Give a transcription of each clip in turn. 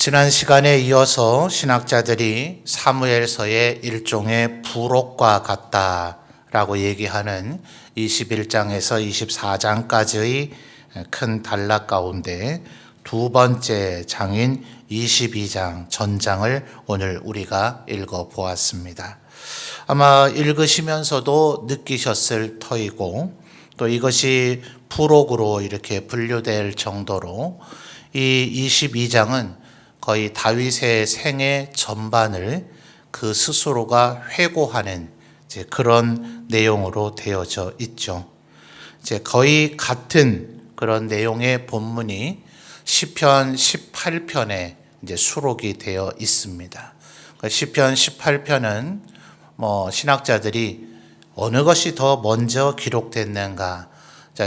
지난 시간에 이어서 신학자들이 사무엘서의 일종의 부록과 같다라고 얘기하는 21장에서 24장까지의 큰 단락 가운데 두 번째 장인 22장 전장을 오늘 우리가 읽어보았습니다. 아마 읽으시면서도 느끼셨을 터이고 또 이것이 부록으로 이렇게 분류될 정도로 이 22장은 거의 다윗의 생애 전반을 그 스스로가 회고하는 그런 내용으로 되어져 있죠. 거의 같은 그런 내용의 본문이 시편 18편에 수록이 되어 있습니다. 시편 18편은 신학자들이 어느 것이 더 먼저 기록됐는가?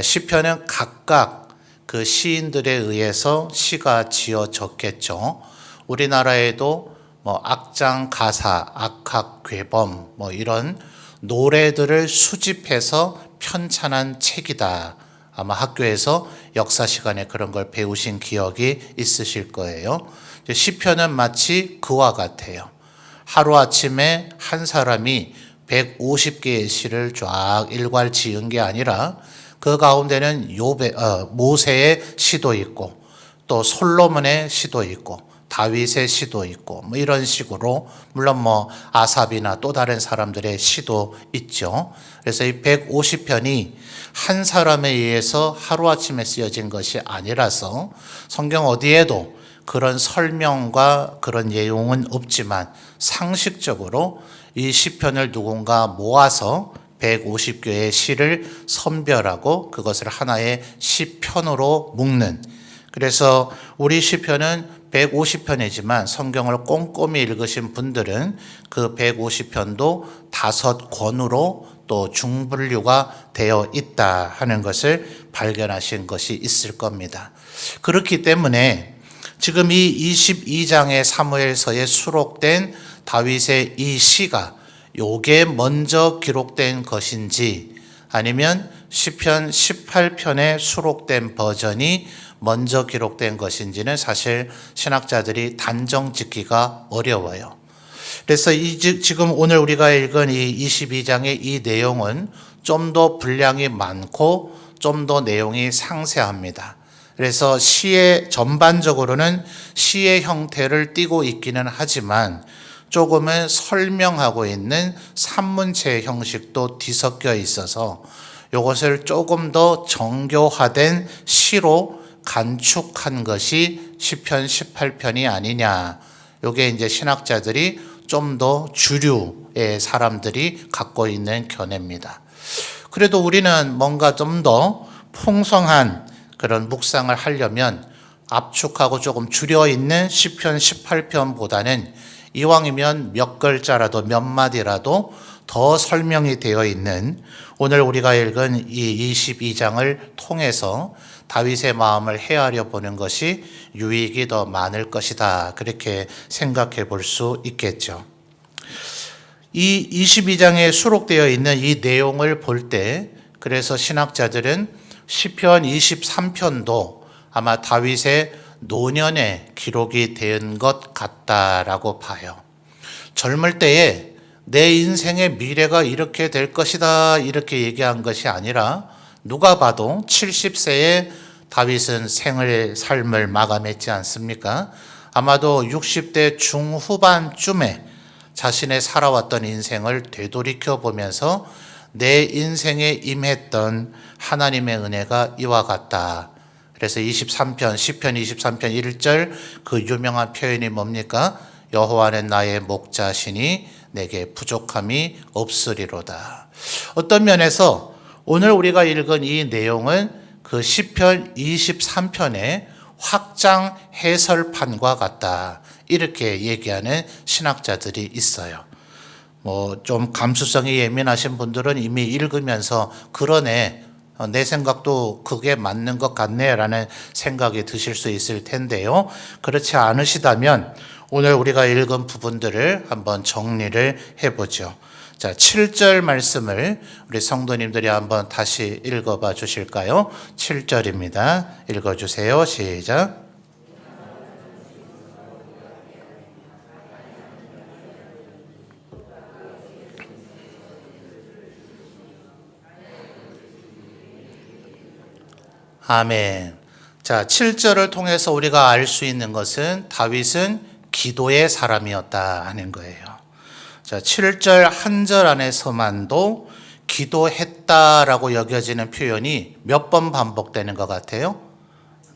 시편은 각각 그 시인들에 의해서 시가 지어졌겠죠. 우리나라에도 악장 가사, 악학 괴범 이런 노래들을 수집해서 편찬한 책이다. 아마 학교에서 역사 시간에 그런 걸 배우신 기억이 있으실 거예요. 시편은 마치 그와 같아요. 하루아침에 한 사람이 150개의 시를 쫙 일괄 지은 게 아니라 그 가운데는 모세의 시도 있고 또 솔로몬의 시도 있고 다윗의 시도 있고 이런 식으로 물론 아삽이나 또 다른 사람들의 시도 있죠. 그래서 이 150편이 한 사람에 의해서 하루아침에 쓰여진 것이 아니라서 성경 어디에도 그런 설명과 그런 내용은 없지만 상식적으로 이 시편을 누군가 모아서 150개의 시를 선별하고 그것을 하나의 시편으로 묶는, 그래서 우리 시편은 150편이지만 성경을 꼼꼼히 읽으신 분들은 그 150편도 5권으로 또 중분류가 되어 있다 하는 것을 발견하신 것이 있을 겁니다. 그렇기 때문에 지금 이 22장의 사무엘서에 수록된 다윗의 이 시가 요게 먼저 기록된 것인지 아니면 시편 18편에 수록된 버전이 먼저 기록된 것인지는 사실 신학자들이 단정 짓기가 어려워요. 그래서 지금 오늘 우리가 읽은 이 22장의 이 내용은 좀 더 분량이 많고 좀 더 내용이 상세합니다. 그래서 시의 전반적으로는 시의 형태를 띠고 있기는 하지만 조금은 설명하고 있는 산문체 형식도 뒤섞여 있어서 이것을 조금 더 정교화된 시로 간축한 것이 시편 18편이 아니냐. 이게 이제 신학자들이 좀 더 주류의 사람들이 갖고 있는 견해입니다. 그래도 우리는 뭔가 좀 더 풍성한 그런 묵상을 하려면 압축하고 조금 줄여 있는 시편 18편보다는 이왕이면 몇 글자라도 몇 마디라도 더 설명이 되어 있는 오늘 우리가 읽은 이 22장을 통해서 다윗의 마음을 헤아려 보는 것이 유익이 더 많을 것이다. 그렇게 생각해 볼 수 있겠죠. 이 22장에 수록되어 있는 이 내용을 볼 때 그래서 신학자들은 시편 23편도 아마 다윗의 노년에 기록이 된 것 같다라고 봐요. 젊을 때에 내 인생의 미래가 이렇게 될 것이다 이렇게 얘기한 것이 아니라 누가 봐도 70세에 다윗은 삶을 마감했지 않습니까? 아마도 60대 중후반쯤에 자신의 살아왔던 인생을 되돌이켜 보면서 내 인생에 임했던 하나님의 은혜가 이와 같다. 그래서 23편, 시편 23편 1절 그 유명한 표현이 뭡니까? 여호와는 나의 목자시니 내게 부족함이 없으리로다. 어떤 면에서 오늘 우리가 읽은 이 내용은 그 시편 23편의 확장 해설판과 같다. 이렇게 얘기하는 신학자들이 있어요. 좀 감수성이 예민하신 분들은 이미 읽으면서 그러네. 내 생각도 그게 맞는 것 같네 라는 생각이 드실 수 있을 텐데요. 그렇지 않으시다면 오늘 우리가 읽은 부분들을 한번 정리를 해보죠. 자, 7절 말씀을 우리 성도님들이 한번 다시 읽어봐 주실까요? 7절입니다. 읽어주세요. 시작. 아멘. 자, 7절을 통해서 우리가 알 수 있는 것은 다윗은 기도의 사람이었다 하는 거예요. 자, 7절 한 절 안에서만도 기도했다라고 여겨지는 표현이 몇 번 반복되는 것 같아요?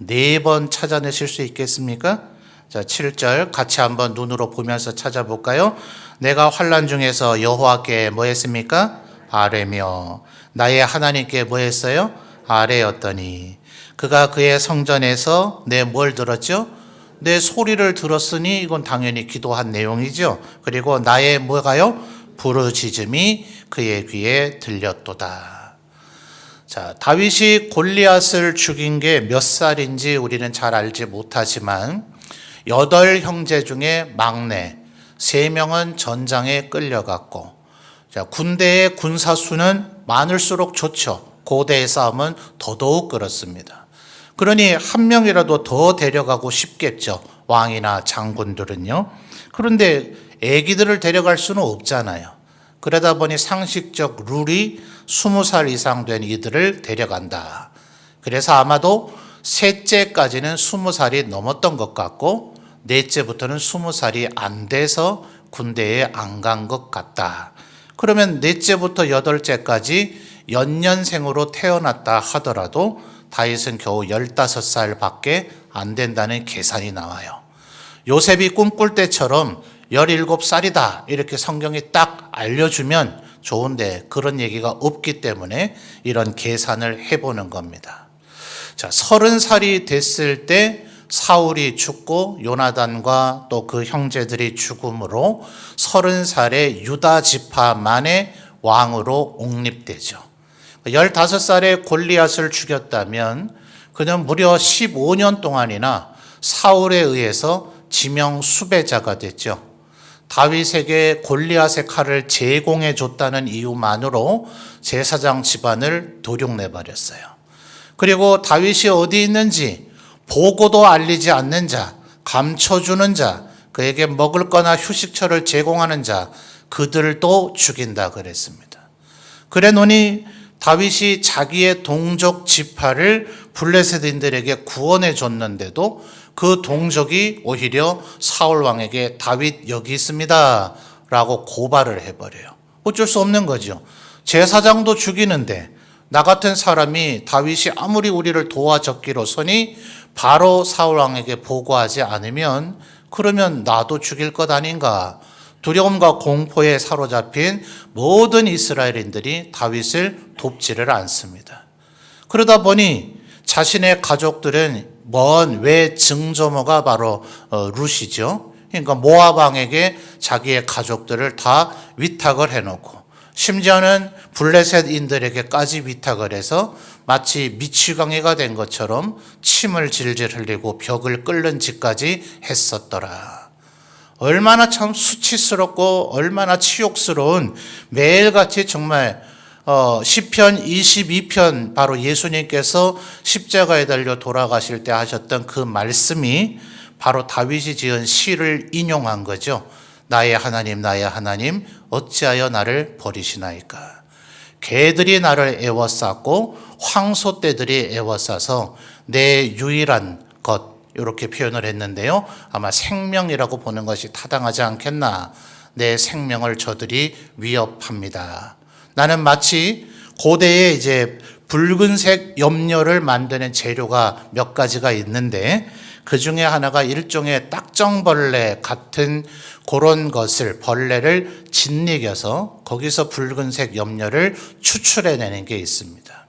4번 찾아내실 수 있겠습니까? 자, 7절 같이 한번 눈으로 보면서 찾아볼까요? 내가 환난 중에서 여호와께 뭐 했습니까? 아뢰며 나의 하나님께 뭐 했어요? 아뢰었더니 그가 그의 성전에서 내 뭘 들었죠? 내 소리를 들었으니 이건 당연히 기도한 내용이죠. 그리고 나의 뭐가요? 부르짖음이 그의 귀에 들렸도다. 자, 다윗이 골리앗을 죽인 게 몇 살인지 우리는 잘 알지 못하지만 8형제 중에 막내 3명은 전장에 끌려갔고, 자, 군대의 군사수는 많을수록 좋죠. 고대의 싸움은 더더욱 그렇습니다. 그러니 한 명이라도 더 데려가고 싶겠죠. 왕이나 장군들은요. 그런데 애기들을 데려갈 수는 없잖아요. 그러다 보니 상식적 룰이 20살 이상 된 이들을 데려간다. 그래서 아마도 셋째까지는 20살이 넘었던 것 같고 넷째부터는 20살이 안 돼서 군대에 안 간 것 같다. 그러면 넷째부터 8째까지 연년생으로 태어났다 하더라도 다윗은 겨우 15살 밖에 안 된다는 계산이 나와요. 요셉이 꿈꿀 때처럼 17살이다 이렇게 성경이 딱 알려주면 좋은데 그런 얘기가 없기 때문에 이런 계산을 해보는 겁니다. 자, 30살이 됐을 때 사울이 죽고 요나단과 또 그 형제들이 죽음으로 30살의 유다 지파만의 왕으로 옹립되죠. 15살에 골리앗을 죽였다면 그는 무려 15년 동안이나 사울에 의해서 지명 수배자가 됐죠. 다윗에게 골리앗의 칼을 제공해 줬다는 이유만으로 제사장 집안을 도륙내버렸어요. 그리고 다윗이 어디 있는지 보고도 알리지 않는 자, 감춰주는 자, 그에게 먹을 거나 휴식처를 제공하는 자, 그들도 죽인다 그랬습니다. 그래 놓니 다윗이 자기의 동족 지파를 블레셋인들에게 구원해 줬는데도 그 동족이 오히려 사울 왕에게 다윗 여기 있습니다 라고 고발을 해버려요. 어쩔 수 없는 거죠. 제사장도 죽이는데 나 같은 사람이 다윗이 아무리 우리를 도와줬기로서니 바로 사울 왕에게 보고하지 않으면 그러면 나도 죽일 것 아닌가. 두려움과 공포에 사로잡힌 모든 이스라엘인들이 다윗을 돕지를 않습니다. 그러다 보니 자신의 가족들은 먼 외 증조모가 바로 룻이죠. 그러니까 모압 왕에게 자기의 가족들을 다 위탁을 해놓고 심지어는 블레셋인들에게까지 위탁을 해서 마치 미치광이가 된 것처럼 침을 질질 흘리고 벽을 끓는 짓까지 했었더라. 얼마나 참 수치스럽고 얼마나 치욕스러운 매일같이 정말 시편 22편 바로 예수님께서 십자가에 달려 돌아가실 때 하셨던 그 말씀이 바로 다윗이 지은 시를 인용한 거죠. 나의 하나님 어찌하여 나를 버리시나이까. 개들이 나를 애워쌌고 황소떼들이 애워싸서 내 유일한 것 이렇게 표현을 했는데요. 아마 생명이라고 보는 것이 타당하지 않겠나. 내 생명을 저들이 위협합니다. 나는 마치 고대에 이제 붉은색 염료를 만드는 재료가 몇 가지가 있는데 그 중에 하나가 일종의 딱정벌레 같은 그런 것을 벌레를 짓이겨서 거기서 붉은색 염료를 추출해내는 게 있습니다.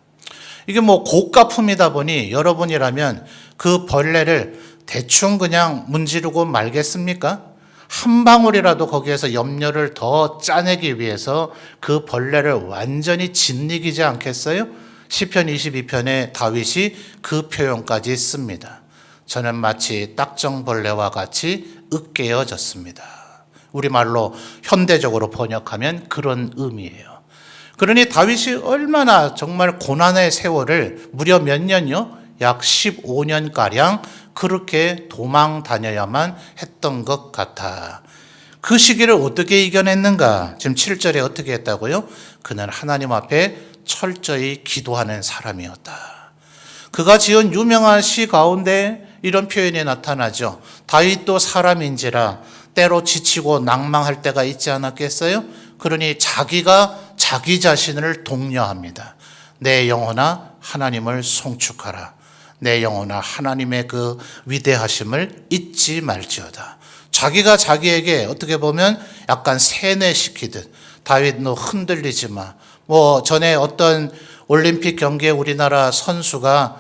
이게 뭐 고가품이다 보니 여러분이라면 그 벌레를 대충 그냥 문지르고 말겠습니까? 한 방울이라도 거기에서 염료를 더 짜내기 위해서 그 벌레를 완전히 짓이기지 않겠어요? 시편 22편에 다윗이 그 표현까지 씁니다. 저는 마치 딱정벌레와 같이 으깨어졌습니다. 우리말로 현대적으로 번역하면 그런 의미예요. 그러니 다윗이 얼마나 정말 고난의 세월을 무려 몇 년요? 약 15년가량 그렇게 도망 다녀야만 했던 것 같아. 그 시기를 어떻게 이겨냈는가? 지금 7절에 어떻게 했다고요? 그는 하나님 앞에 철저히 기도하는 사람이었다. 그가 지은 유명한 시 가운데 이런 표현이 나타나죠. 다윗도 사람인지라 때로 지치고 낭망할 때가 있지 않았겠어요? 그러니 자기가 자기 자신을 독려합니다. 내 영혼아 하나님을 송축하라. 내 영혼아 하나님의 그 위대하심을 잊지 말지어다. 자기가 자기에게 어떻게 보면 약간 세뇌시키듯, 다윗 너 흔들리지 마. 전에 어떤 올림픽 경기에 우리나라 선수가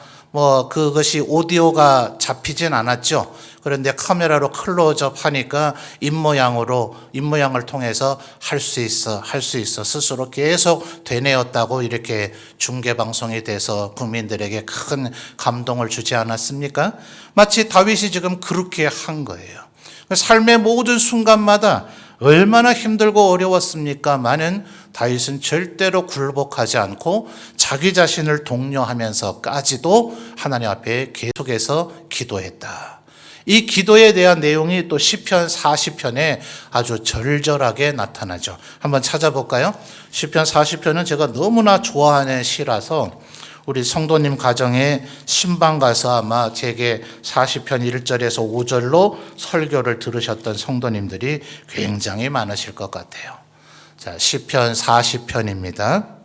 그것이 오디오가 잡히진 않았죠. 그런데 카메라로 클로즈업 하니까 입모양을 통해서 할 수 있어 스스로 계속 되뇌었다고 이렇게 중계방송이 돼서 국민들에게 큰 감동을 주지 않았습니까? 마치 다윗이 지금 그렇게 한 거예요. 삶의 모든 순간마다 얼마나 힘들고 어려웠습니까? 많은 다윗은 절대로 굴복하지 않고 자기 자신을 독려하면서까지도 하나님 앞에 계속해서 기도했다. 이 기도에 대한 내용이 또 시편 40편에 아주 절절하게 나타나죠. 한번 찾아볼까요? 시편 40편은 제가 너무나 좋아하는 시라서 우리 성도님 가정에 신방 가서 아마 제게 40편 1절에서 5절로 설교를 들으셨던 성도님들이 굉장히 많으실 것 같아요. 자, 시편 40편입니다.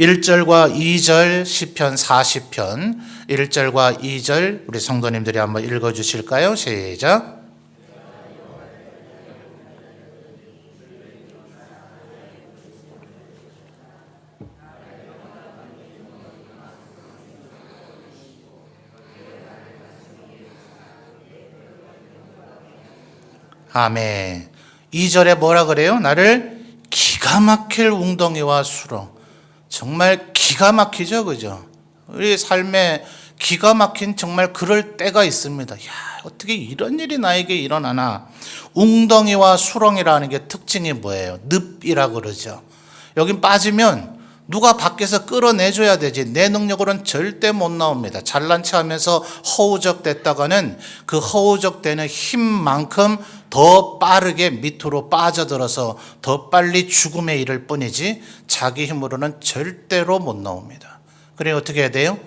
1절과 2절 시편 40편 1절과 2절 우리 성도님들이 한번 읽어 주실까요? 시작. 아멘. 2절에 뭐라 그래요? 나를 기가 막힐 웅덩이와 수렁. 정말 기가 막히죠, 그죠? 우리 삶에 기가 막힌 정말 그럴 때가 있습니다. 야, 어떻게 이런 일이 나에게 일어나나? 웅덩이와 수렁이라는 게 특징이 뭐예요? 늪이라 그러죠. 여긴 빠지면 누가 밖에서 끌어내줘야 되지 내 능력으로는 절대 못 나옵니다. 잘난 체 하면서 허우적댔다가는 그 허우적대는 힘만큼 더 빠르게 밑으로 빠져들어서 더 빨리 죽음에 이를 뿐이지 자기 힘으로는 절대로 못 나옵니다. 그래 어떻게 해야 돼요?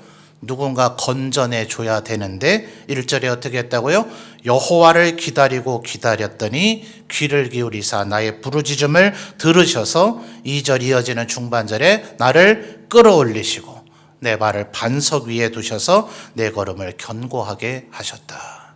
누군가 건져내 줘야 되는데 1절에 어떻게 했다고요? 여호와를 기다리고 기다렸더니 귀를 기울이사 나의 부르짖음을 들으셔서 2절 이어지는 중반절에 나를 끌어올리시고 내 발을 반석 위에 두셔서 내 걸음을 견고하게 하셨다.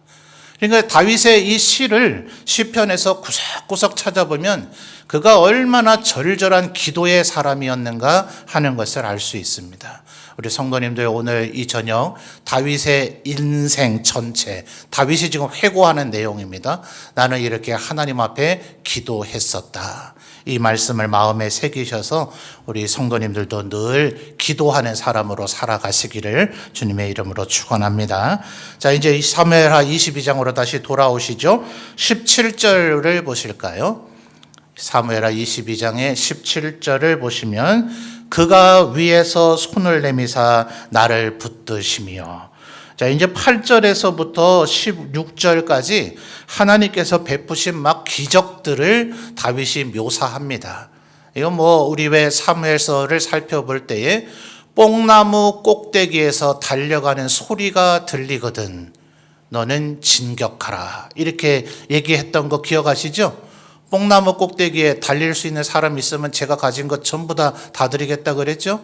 그러니까 다윗의 이 시를 시편에서 구석구석 찾아보면 그가 얼마나 절절한 기도의 사람이었는가 하는 것을 알 수 있습니다. 우리 성도님들 오늘 이 저녁 다윗의 인생 전체, 다윗이 지금 회고하는 내용입니다. 나는 이렇게 하나님 앞에 기도했었다. 이 말씀을 마음에 새기셔서 우리 성도님들도 늘 기도하는 사람으로 살아가시기를 주님의 이름으로 축원합니다. 자, 이제 사무엘하 22장으로 다시 돌아오시죠. 17절을 보실까요? 사무엘하 22장의 17절을 보시면 그가 위에서 손을 내미사 나를 붙드시며. 자, 이제 8절에서부터 16절까지 하나님께서 베푸신 막 기적들을 다윗이 묘사합니다. 이건 우리 왜 사무엘서를 살펴볼 때에 뽕나무 꼭대기에서 달려가는 소리가 들리거든 너는 진격하라 이렇게 얘기했던 거 기억하시죠? 뽕나무 꼭대기에 달릴 수 있는 사람 있으면 제가 가진 것 전부 다 드리겠다 그랬죠?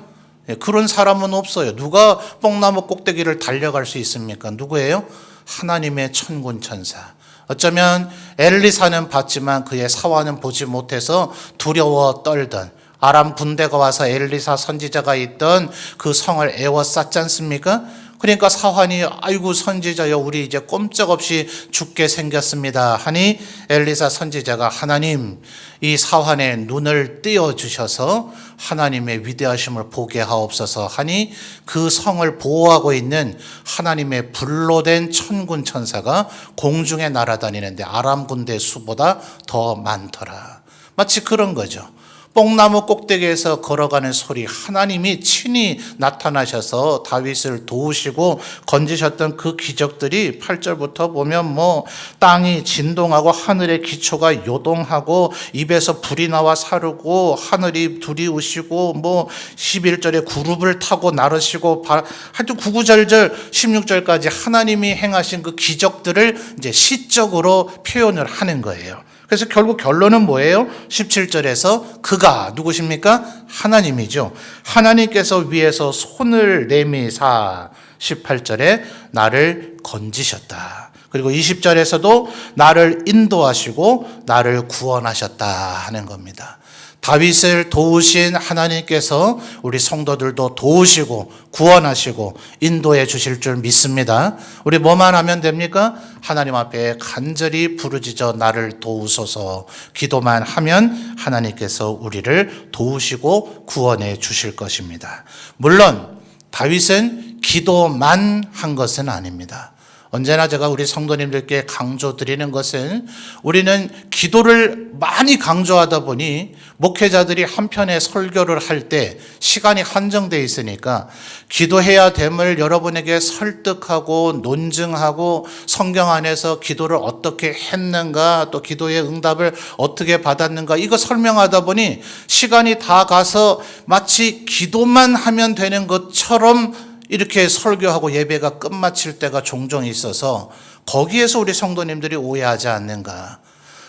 그런 사람은 없어요. 누가 뽕나무 꼭대기를 달려갈 수 있습니까? 누구예요? 하나님의 천군 천사. 어쩌면 엘리사는 봤지만 그의 사화는 보지 못해서 두려워 떨던 아람 군대가 와서 엘리사 선지자가 있던 그 성을 에워쌌지 않습니까? 그러니까 사환이 아이고 선지자여 우리 이제 꼼짝없이 죽게 생겼습니다 하니 엘리사 선지자가 하나님 이 사환의 눈을 띄어주셔서 하나님의 위대하심을 보게 하옵소서 하니 그 성을 보호하고 있는 하나님의 불로 된 천군 천사가 공중에 날아다니는데 아람 군대 수보다 더 많더라. 마치 그런 거죠. 뽕나무 꼭대기에서 걸어가는 소리, 하나님이 친히 나타나셔서 다윗을 도우시고 건지셨던 그 기적들이 8절부터 보면 뭐 땅이 진동하고 하늘의 기초가 요동하고 입에서 불이 나와 사르고 하늘이 두리우시고 뭐 11절에 구룹을 타고 나르시고 하여튼 구구절절 16절까지 하나님이 행하신 그 기적들을 이제 시적으로 표현을 하는 거예요. 그래서 결국 결론은 뭐예요? 17절에서 그가 누구십니까? 하나님이죠. 하나님께서 위에서 손을 내미사 18절에 나를 건지셨다. 그리고 20절에서도 나를 인도하시고 나를 구원하셨다 하는 겁니다. 다윗을 도우신 하나님께서 우리 성도들도 도우시고 구원하시고 인도해 주실 줄 믿습니다. 우리 뭐만 하면 됩니까? 하나님 앞에 간절히 부르짖어 나를 도우소서 기도만 하면 하나님께서 우리를 도우시고 구원해 주실 것입니다. 물론 다윗은 기도만 한 것은 아닙니다. 언제나 제가 우리 성도님들께 강조드리는 것은 우리는 기도를 많이 강조하다 보니 목회자들이 한편에 설교를 할 때 시간이 한정되어 있으니까 기도해야 됨을 여러분에게 설득하고 논증하고 성경 안에서 기도를 어떻게 했는가 또 기도의 응답을 어떻게 받았는가 이거 설명하다 보니 시간이 다 가서 마치 기도만 하면 되는 것처럼 이렇게 설교하고 예배가 끝마칠 때가 종종 있어서 거기에서 우리 성도님들이 오해하지 않는가.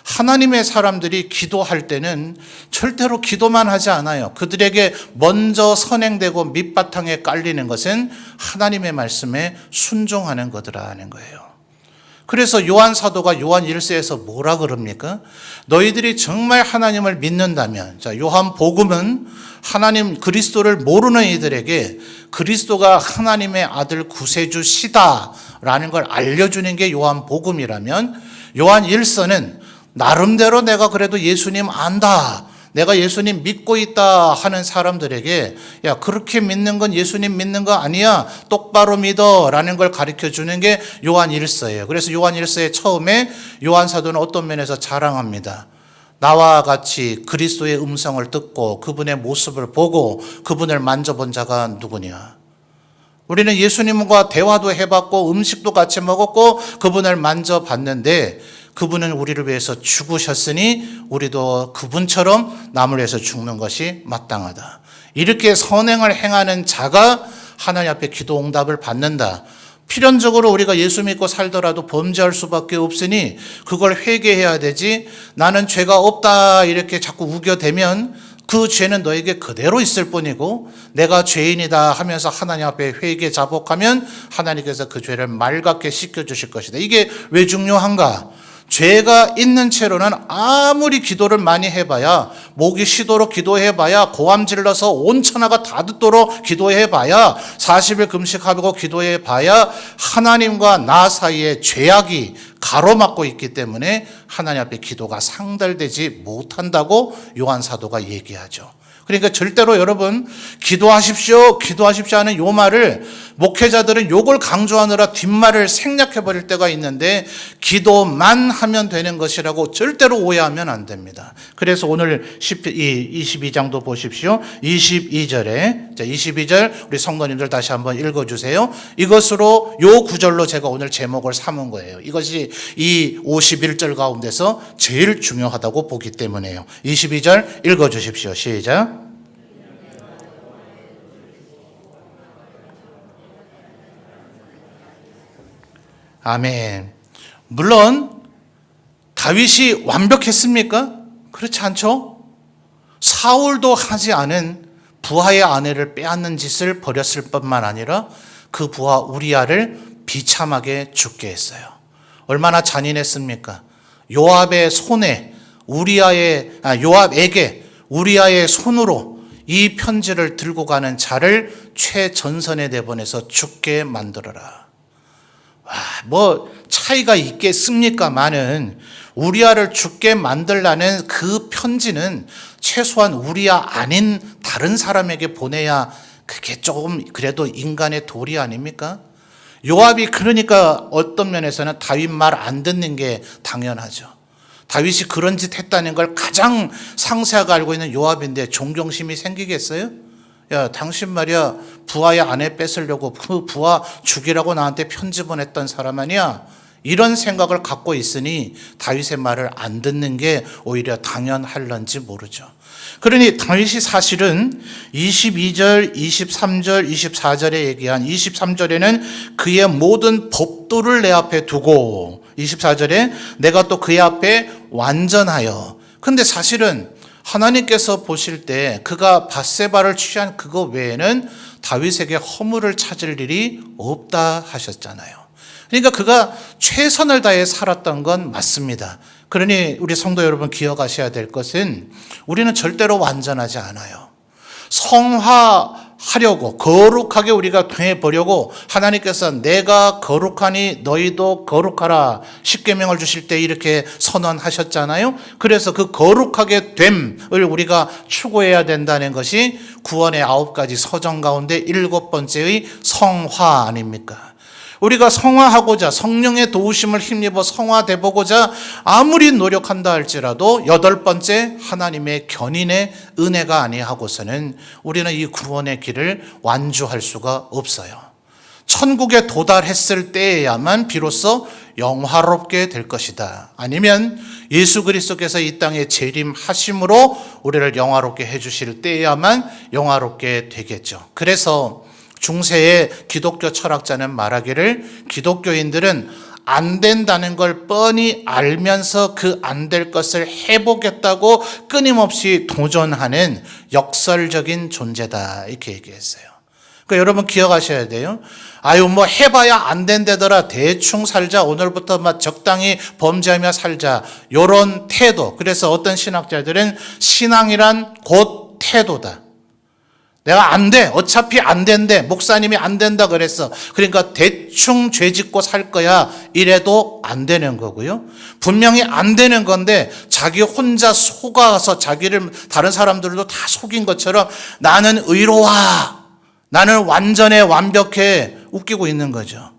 하나님의 사람들이 기도할 때는 절대로 기도만 하지 않아요. 그들에게 먼저 선행되고 밑바탕에 깔리는 것은 하나님의 말씀에 순종하는 거더라 하는 거예요. 그래서 요한 사도가 요한 1서에서 뭐라 그럽니까? 너희들이 정말 하나님을 믿는다면, 자, 요한 복음은 하나님 그리스도를 모르는 이들에게 그리스도가 하나님의 아들 구세주시다라는 걸 알려주는 게 요한 복음이라면, 요한 1서는 나름대로 내가 그래도 예수님 안다, 내가 예수님 믿고 있다 하는 사람들에게 야 그렇게 믿는 건 예수님 믿는 거 아니야, 똑바로 믿어 라는 걸 가르쳐 주는 게 요한 1서예요. 그래서 요한 1서의 처음에 요한 사도는 어떤 면에서 자랑합니다. 나와 같이 그리스도의 음성을 듣고 그분의 모습을 보고 그분을 만져본 자가 누구냐. 우리는 예수님과 대화도 해봤고 음식도 같이 먹었고 그분을 만져봤는데 그분은 우리를 위해서 죽으셨으니 우리도 그분처럼 남을 위해서 죽는 것이 마땅하다. 이렇게 선행을 행하는 자가 하나님 앞에 기도 응답을 받는다. 필연적으로 우리가 예수 믿고 살더라도 범죄할 수밖에 없으니 그걸 회개해야 되지, 나는 죄가 없다 이렇게 자꾸 우겨대면 그 죄는 너에게 그대로 있을 뿐이고 내가 죄인이다 하면서 하나님 앞에 회개 자복하면 하나님께서 그 죄를 맑게 씻겨주실 것이다. 이게 왜 중요한가? 죄가 있는 채로는 아무리 기도를 많이 해봐야, 목이 쉬도록 기도해봐야, 고함 질러서 온 천하가 다 듣도록 기도해봐야, 40일 금식하고 기도해봐야 하나님과 나 사이에 죄악이 가로막고 있기 때문에 하나님 앞에 기도가 상달되지 못한다고 요한 사도가 얘기하죠. 그러니까 절대로 여러분 기도하십시오 하는 요 말을 목회자들은 요걸 강조하느라 뒷말을 생략해버릴 때가 있는데 기도만 하면 되는 것이라고 절대로 오해하면 안 됩니다. 그래서 오늘 22장도 보십시오. 22절에 22절 우리 성도님들 다시 한번 읽어주세요. 이것으로 요 구절로 제가 오늘 제목을 삼은 거예요. 이것이 이 51절 가운데서 제일 중요하다고 보기 때문에요. 22절 읽어주십시오. 시작. 아멘. 물론 다윗이 완벽했습니까? 그렇지 않죠? 사울도 하지 않은 부하의 아내를 빼앗는 짓을 벌였을 뿐만 아니라 그 부하 우리아를 비참하게 죽게 했어요. 얼마나 잔인했습니까? 요압의 손에 요압에게 우리아의 손으로 이 편지를 들고 가는 자를 최전선에 내보내서 죽게 만들어라. 뭐 차이가 있겠습니까마는 우리아를 죽게 만들라는 그 편지는 최소한 우리아 아닌 다른 사람에게 보내야 그게 조금 그래도 인간의 도리 아닙니까? 요압이 그러니까 어떤 면에서는 다윗 말 안 듣는 게 당연하죠. 다윗이 그런 짓 했다는 걸 가장 상세하게 알고 있는 요압인데 존경심이 생기겠어요? 야, 당신 말이야 부하의 아내 뺏으려고 그 부하 죽이라고 나한테 편지 보냈던 사람 아니야? 이런 생각을 갖고 있으니 다윗의 말을 안 듣는 게 오히려 당연할런지 모르죠. 그러니 다윗이 사실은 22절, 23절, 24절에 얘기한 23절에는 그의 모든 법도를 내 앞에 두고 24절에 내가 또 그의 앞에 완전하여. 근데 사실은 하나님께서 보실 때 그가 밧세바를 취한 그거 외에는 다윗에게 허물을 찾을 일이 없다 하셨잖아요. 그러니까 그가 최선을 다해 살았던 건 맞습니다. 그러니 우리 성도 여러분 기억하셔야 될 것은 우리는 절대로 완전하지 않아요. 성화하려고 거룩하게 우리가 되어보려고 하나님께서 내가 거룩하니 너희도 거룩하라 십계명을 주실 때 이렇게 선언하셨잖아요. 그래서 그 거룩하게 됨을 우리가 추구해야 된다는 것이 구원의 9가지 서정 가운데 7번째의 성화 아닙니까? 우리가 성화하고자 성령의 도우심을 힘입어 성화돼 보고자 아무리 노력한다 할지라도 8번째 하나님의 견인의 은혜가 아니하고서는 우리는 이 구원의 길을 완주할 수가 없어요. 천국에 도달했을 때에야만 비로소 영화롭게 될 것이다. 아니면 예수 그리스도께서 이 땅에 재림하심으로 우리를 영화롭게 해주실 때에야만 영화롭게 되겠죠. 그래서 중세의 기독교 철학자는 말하기를 기독교인들은 안 된다는 걸 뻔히 알면서 그 안 될 것을 해보겠다고 끊임없이 도전하는 역설적인 존재다 이렇게 얘기했어요. 그러니까 여러분 기억하셔야 돼요. 아유 뭐 해봐야 안 된다더라 대충 살자 오늘부터 막 적당히 범죄하며 살자 이런 태도. 그래서 어떤 신학자들은 신앙이란 곧 태도다. 내가 안 돼. 어차피 안 된대. 목사님이 안 된다 그랬어. 그러니까 대충 죄 짓고 살 거야. 이래도 안 되는 거고요. 분명히 안 되는 건데 자기 혼자 속아서 자기를 다른 사람들도 다 속인 것처럼 나는 의로워. 나는 완전해. 완벽해. 웃기고 있는 거죠.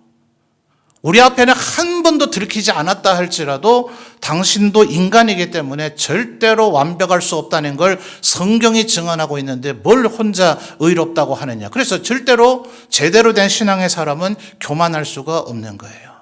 우리 앞에는 한 번도 들키지 않았다 할지라도 당신도 인간이기 때문에 절대로 완벽할 수 없다는 걸 성경이 증언하고 있는데 뭘 혼자 의롭다고 하느냐. 그래서 절대로 제대로 된 신앙의 사람은 교만할 수가 없는 거예요.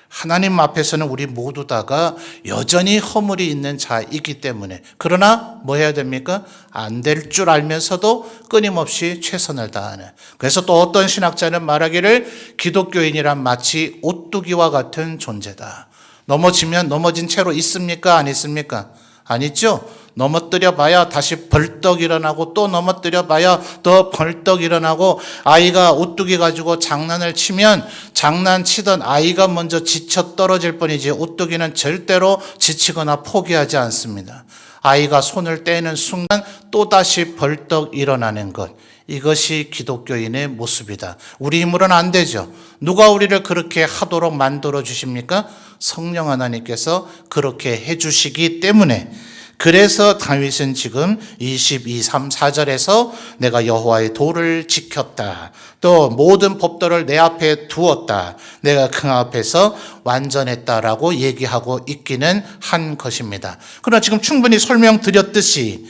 하나님 앞에서는 우리 모두 다가 여전히 허물이 있는 자이기 때문에 그러나 뭐 해야 됩니까? 안 될 줄 알면서도 끊임없이 최선을 다하는. 그래서 또 어떤 신학자는 말하기를 기독교인이란 마치 오뚜기와 같은 존재다. 넘어지면 넘어진 채로 있습니까? 안 있습니까? 안 있죠? 넘어뜨려 봐야 다시 벌떡 일어나고 또 넘어뜨려 봐야 더 벌떡 일어나고 아이가 오뚜기 가지고 장난을 치면 장난치던 아이가 먼저 지쳐 떨어질 뿐이지 오뚜기는 절대로 지치거나 포기하지 않습니다. 아이가 손을 떼는 순간 또다시 벌떡 일어나는 것. 이것이 기독교인의 모습이다. 우리 힘으로는 안 되죠. 누가 우리를 그렇게 하도록 만들어 주십니까? 성령 하나님께서 그렇게 해 주시기 때문에. 그래서 다윗은 지금 22, 3, 4절에서 내가 여호와의 도를 지켰다. 또 모든 법도를 내 앞에 두었다. 내가 그 앞에서 완전했다라고 얘기하고 있기는 한 것입니다. 그러나 지금 충분히 설명드렸듯이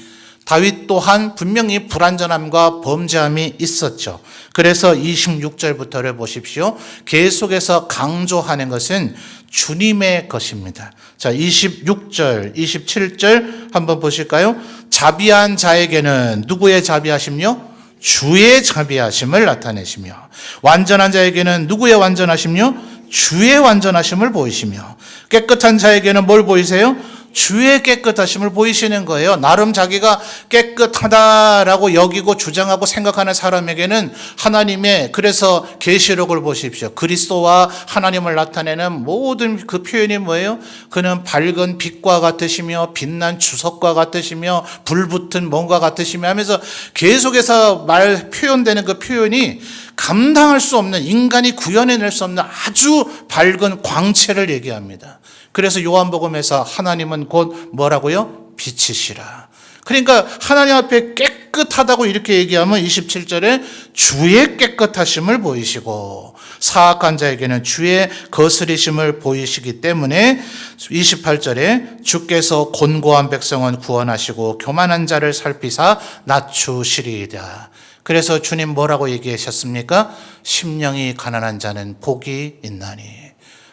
다윗 또한 분명히 불완전함과 범죄함이 있었죠. 그래서 26절부터를 보십시오. 계속해서 강조하는 것은 주님의 것입니다. 자, 26절, 27절 한번 보실까요? 자비한 자에게는 누구의 자비하심요? 주의 자비하심을 나타내시며 완전한 자에게는 누구의 완전하심요? 주의 완전하심을 보이시며 깨끗한 자에게는 뭘 보이세요? 주의 깨끗하심을 보이시는 거예요. 나름 자기가 깨끗하다라고 여기고 주장하고 생각하는 사람에게는 하나님의 그래서 계시록을 보십시오. 그리스도와 하나님을 나타내는 모든 그 표현이 뭐예요? 그는 밝은 빛과 같으시며 빛난 주석과 같으시며 불붙은 뭔가 같으시며 하면서 계속해서 표현되는 그 표현이 감당할 수 없는 인간이 구현해낼 수 없는 아주 밝은 광채를 얘기합니다. 그래서 요한복음에서 하나님은 곧 뭐라고요? 빛이시라. 그러니까 하나님 앞에 깨끗하다고 이렇게 얘기하면 27절에 주의 깨끗하심을 보이시고 사악한 자에게는 주의 거스리심을 보이시기 때문에 28절에 주께서 곤고한 백성은 구원하시고 교만한 자를 살피사 낮추시리이다. 그래서 주님 뭐라고 얘기하셨습니까? 심령이 가난한 자는 복이 있나니.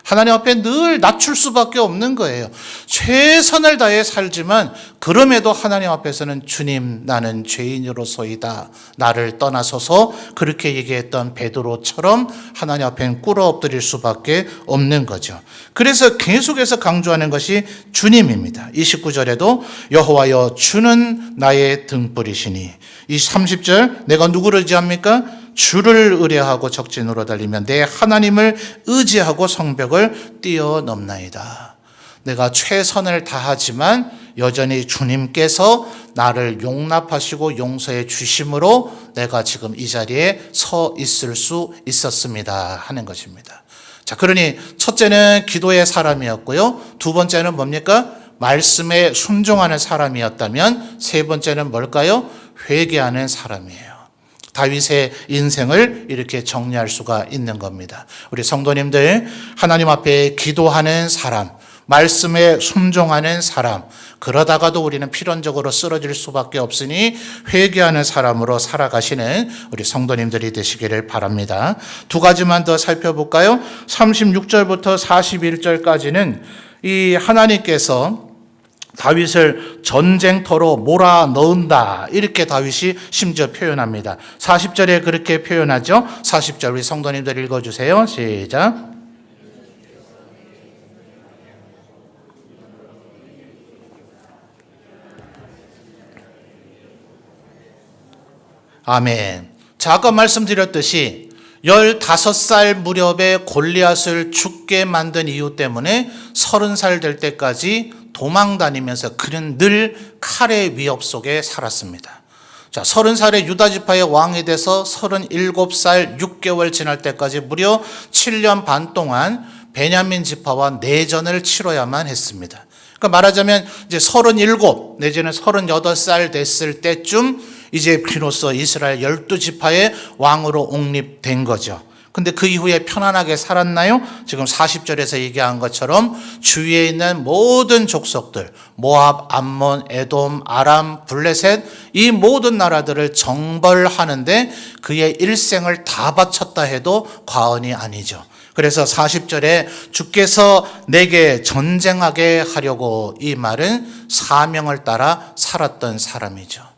하나님 앞에 늘 낮출 수밖에 없는 거예요. 최선을 다해 살지만 그럼에도 하나님 앞에서는 주님 나는 죄인으로소이다. 나를 떠나소서 그렇게 얘기했던 베드로처럼 하나님 앞에는 꿇어 엎드릴 수밖에 없는 거죠. 그래서 계속해서 강조하는 것이 주님입니다. 29절에도 여호와여 주는 나의 등불이시니 이 30절 내가 누구를 의지합니까? 주를 의뢰하고 적진으로 달리면 내 하나님을 의지하고 성벽을 뛰어넘나이다. 내가 최선을 다하지만 여전히 주님께서 나를 용납하시고 용서해 주심으로 내가 지금 이 자리에 서 있을 수 있었습니다 하는 것입니다. 자, 그러니 첫째는 기도의 사람이었고요. 두 번째는 뭡니까? 말씀에 순종하는 사람이었다면 세 번째는 뭘까요? 회개하는 사람이에요. 다윗의 인생을 이렇게 정리할 수가 있는 겁니다. 우리 성도님들, 하나님 앞에 기도하는 사람, 말씀에 순종하는 사람, 그러다가도 우리는 필연적으로 쓰러질 수밖에 없으니 회개하는 사람으로 살아가시는 우리 성도님들이 되시기를 바랍니다. 두 가지만 더 살펴볼까요? 36절부터 41절까지는 이 하나님께서 다윗을 전쟁터로 몰아넣은다 이렇게 다윗이 심지어 표현합니다. 40절에 그렇게 표현하죠. 40절 우리 성도님들 읽어주세요. 시작. 아멘. 자, 아까 말씀드렸듯이 15살 무렵에 골리앗을 죽게 만든 이유 때문에 30살 될 때까지 도망 다니면서 그는 늘 칼의 위협 속에 살았습니다. 자, 30살에 유다 지파의 왕이 돼서 37살 6개월 지날 때까지 무려 7년 반 동안 베냐민 지파와 내전을 치러야만 했습니다. 그러니까 말하자면 이제 37 내지는 38살 됐을 때쯤 이제 비로소 이스라엘 12지파의 왕으로 옹립된 거죠. 근데 그 이후에 편안하게 살았나요? 지금 40절에서 얘기한 것처럼 주위에 있는 모든 족속들, 모압, 암몬, 에돔, 아람, 블레셋 이 모든 나라들을 정벌하는데 그의 일생을 다 바쳤다 해도 과언이 아니죠. 그래서 40절에 주께서 내게 전쟁하게 하려고 이 말은 사명을 따라 살았던 사람이죠.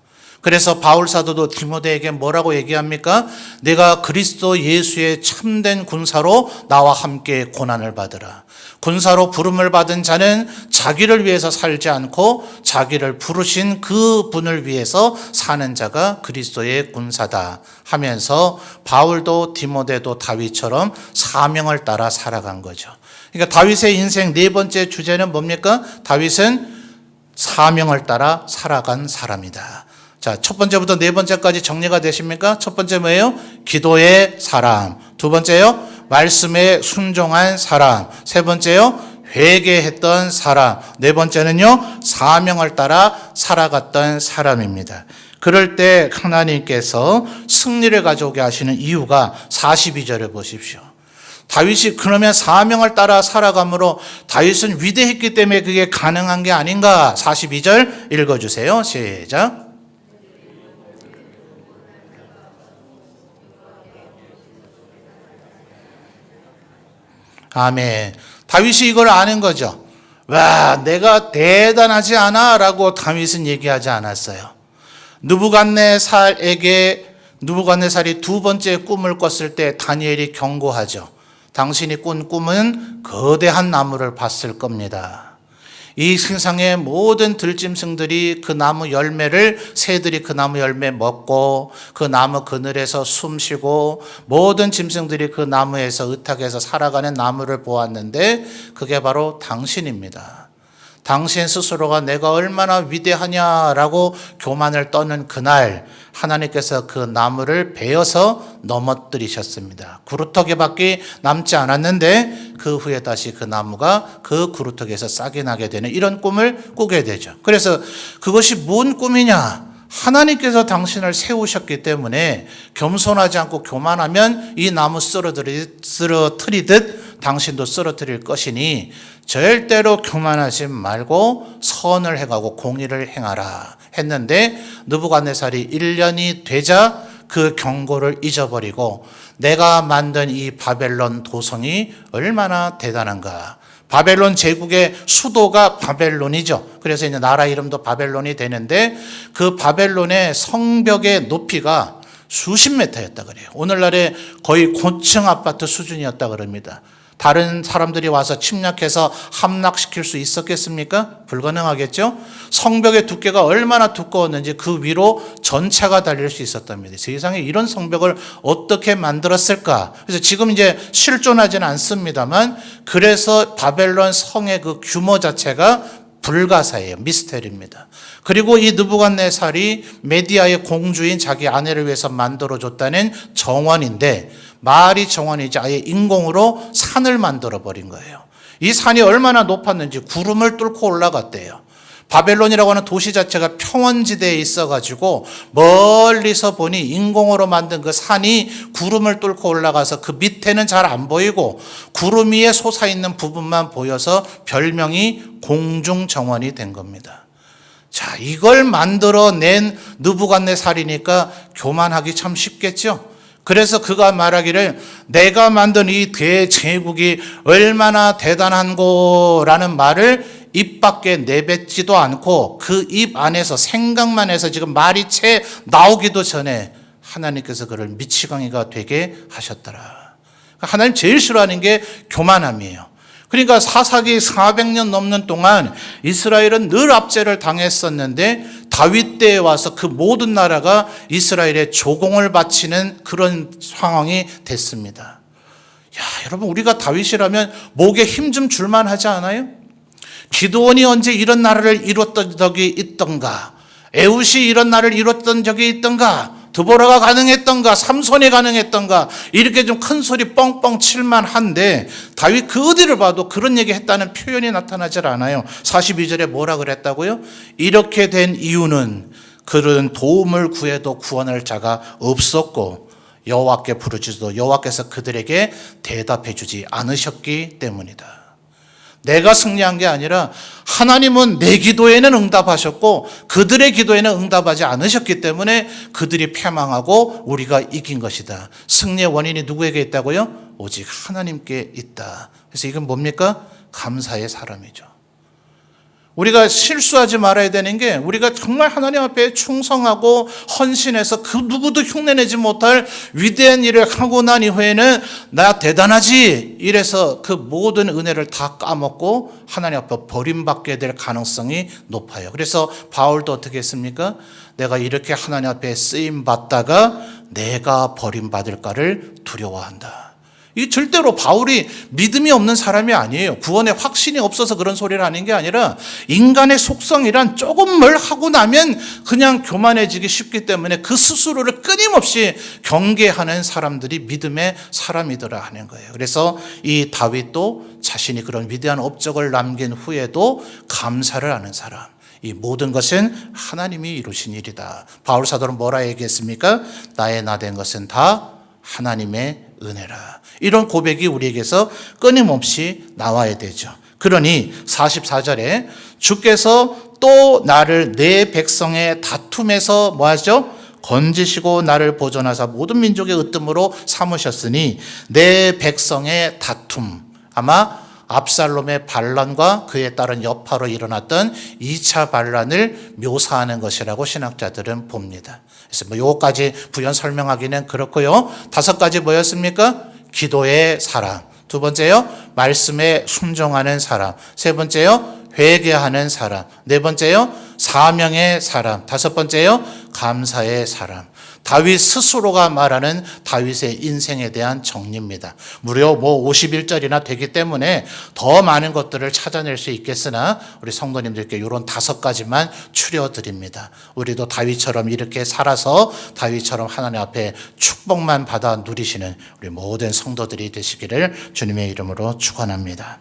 그래서 바울 사도도 디모데에게 뭐라고 얘기합니까? 내가 그리스도 예수의 참된 군사로 나와 함께 고난을 받으라. 군사로 부름을 받은 자는 자기를 위해서 살지 않고 자기를 부르신 그 분을 위해서 사는 자가 그리스도의 군사다 하면서 바울도 디모데도 다윗처럼 사명을 따라 살아간 거죠. 그러니까 다윗의 인생 네 번째 주제는 뭡니까? 다윗은 사명을 따라 살아간 사람이다. 자, 첫 번째부터 네 번째까지 정리가 되십니까? 첫 번째 뭐예요? 기도의 사람. 두 번째요? 말씀에 순종한 사람. 세 번째요? 회개했던 사람. 네 번째는요? 사명을 따라 살아갔던 사람입니다. 그럴 때 하나님께서 승리를 가져오게 하시는 이유가 42절에 보십시오. 다윗이 그러면 사명을 따라 살아감으로 다윗은 위대했기 때문에 그게 가능한 게 아닌가? 42절 읽어주세요. 시작. 아멘. 다윗이 이걸 아는 거죠. 와, 내가 대단하지 않아 라고 다윗은 얘기하지 않았어요. 느부갓네살이 두 번째 꿈을 꿨을 때 다니엘이 경고하죠. 당신이 꾼 꿈은 거대한 나무를 봤을 겁니다. 이 세상의 모든 들짐승들이 그 나무 열매를 새들이 그 나무 열매 먹고 그 나무 그늘에서 숨 쉬고 모든 짐승들이 그 나무에서 의탁해서 살아가는 나무를 보았는데 그게 바로 당신입니다. 당신 스스로가 내가 얼마나 위대하냐라고 교만을 떠는 그날 하나님께서 그 나무를 베어서 넘어뜨리셨습니다. 구루터기밖에 남지 않았는데 그 후에 다시 그 나무가 그 구루터기에서 싹이 나게 되는 이런 꿈을 꾸게 되죠. 그래서 그것이 뭔 꿈이냐? 하나님께서 당신을 세우셨기 때문에 겸손하지 않고 교만하면 이 나무 쓰러뜨리듯 당신도 쓰러뜨릴 것이니 절대로 교만하지 말고 선을 행하고 공의를 행하라 했는데 느부갓네살이 1년이 되자 그 경고를 잊어버리고 내가 만든 이 바벨론 도성이 얼마나 대단한가. 바벨론 제국의 수도가 바벨론이죠. 그래서 이제 나라 이름도 바벨론이 되는데 그 바벨론의 성벽의 높이가 수십 미터였다 그래요. 오늘날의 거의 고층 아파트 수준이었다 그럽니다. 다른 사람들이 와서 침략해서 함락시킬 수 있었겠습니까? 불가능하겠죠? 성벽의 두께가 얼마나 두꺼웠는지 그 위로 전차가 달릴 수 있었답니다. 세상에 이런 성벽을 어떻게 만들었을까? 그래서 지금 이제 실존하지는 않습니다만 그래서 바벨론 성의 그 규모 자체가 불가사예요. 미스테리입니다. 그리고 이 느부갓네살이 메디아의 공주인 자기 아내를 위해서 만들어줬다는 정원인데 말이 정원이지 아예 인공으로 산을 만들어버린 거예요. 이 산이 얼마나 높았는지 구름을 뚫고 올라갔대요. 바벨론이라고 하는 도시 자체가 평원지대에 있어가지고 멀리서 보니 인공으로 만든 그 산이 구름을 뚫고 올라가서 그 밑에는 잘 안 보이고 구름 위에 솟아있는 부분만 보여서 별명이 공중정원이 된 겁니다. 자, 이걸 만들어낸 느부갓네살이니까 교만하기 참 쉽겠죠. 그래서 그가 말하기를 내가 만든 이 대제국이 얼마나 대단한 거라는 말을 입 밖에 내뱉지도 않고 그 입 안에서 생각만 해서 지금 말이 채 나오기도 전에 하나님께서 그를 미치광이가 되게 하셨더라. 하나님 제일 싫어하는 게 교만함이에요. 그러니까 사사기 400년 넘는 동안 이스라엘은 늘 압제를 당했었는데 다윗 때에 와서 그 모든 나라가 이스라엘의 조공을 바치는 그런 상황이 됐습니다. 야, 여러분 우리가 다윗이라면 목에 힘 좀 줄만 하지 않아요? 기드온이 언제 이런 나라를 이뤘던 적이 있던가? 에훗이 이런 나라를 이뤘던 적이 있던가? 드보라가 가능했던가? 삼손이 가능했던가? 이렇게 좀 큰 소리 뻥뻥 칠만 한데 다윗 그 어디를 봐도 그런 얘기 했다는 표현이 나타나질 않아요. 42절에 뭐라 그랬다고요? 이렇게 된 이유는 그런 도움을 구해도 구원할 자가 없었고 여호와께 부르짖어도 여호와께서 그들에게 대답해 주지 않으셨기 때문이다. 내가 승리한 게 아니라 하나님은 내 기도에는 응답하셨고 그들의 기도에는 응답하지 않으셨기 때문에 그들이 패망하고 우리가 이긴 것이다. 승리의 원인이 누구에게 있다고요? 오직 하나님께 있다. 그래서 이건 뭡니까? 감사의 사람이죠. 우리가 실수하지 말아야 되는 게 우리가 정말 하나님 앞에 충성하고 헌신해서 그 누구도 흉내내지 못할 위대한 일을 하고 난 이후에는 나 대단하지 이래서 그 모든 은혜를 다 까먹고 하나님 앞에 버림받게 될 가능성이 높아요. 그래서 바울도 어떻게 했습니까? 내가 이렇게 하나님 앞에 쓰임받다가 내가 버림받을까를 두려워한다. 이 절대로 바울이 믿음이 없는 사람이 아니에요. 구원에 확신이 없어서 그런 소리를 하는 게 아니라 인간의 속성이란 조금 뭘 하고 나면 그냥 교만해지기 쉽기 때문에 그 스스로를 끊임없이 경계하는 사람들이 믿음의 사람이더라 하는 거예요. 그래서 이 다윗도 자신이 그런 위대한 업적을 남긴 후에도 감사를 하는 사람. 이 모든 것은 하나님이 이루신 일이다. 바울 사도는 뭐라 얘기했습니까? 나의 나된 것은 다 하나님의 은혜라. 이런 고백이 우리에게서 끊임없이 나와야 되죠. 그러니 44절에 주께서 또 나를 내 백성의 다툼에서 뭐하죠? 건지시고 나를 보존하사 모든 민족의 으뜸으로 삼으셨으니 내 백성의 다툼, 아마 압살롬의 반란과 그에 따른 여파로 일어났던 2차 반란을 묘사하는 것이라고 신학자들은 봅니다. 그래서 뭐 요거까지 부연 설명하기는 그렇고요. 5가지 뭐였습니까? 기도의 사람. 2번째요, 말씀에 순종하는 사람. 3번째요, 회개하는 사람. 4번째요, 사명의 사람. 다섯 번째요, 감사의 사람. 다윗 스스로가 말하는 다윗의 인생에 대한 정리입니다. 무려 51절이나 되기 때문에 더 많은 것들을 찾아낼 수 있겠으나 우리 성도님들께 이런 5가지만 추려드립니다. 우리도 다윗처럼 이렇게 살아서 다윗처럼 하나님 앞에 축복만 받아 누리시는 우리 모든 성도들이 되시기를 주님의 이름으로 축원합니다.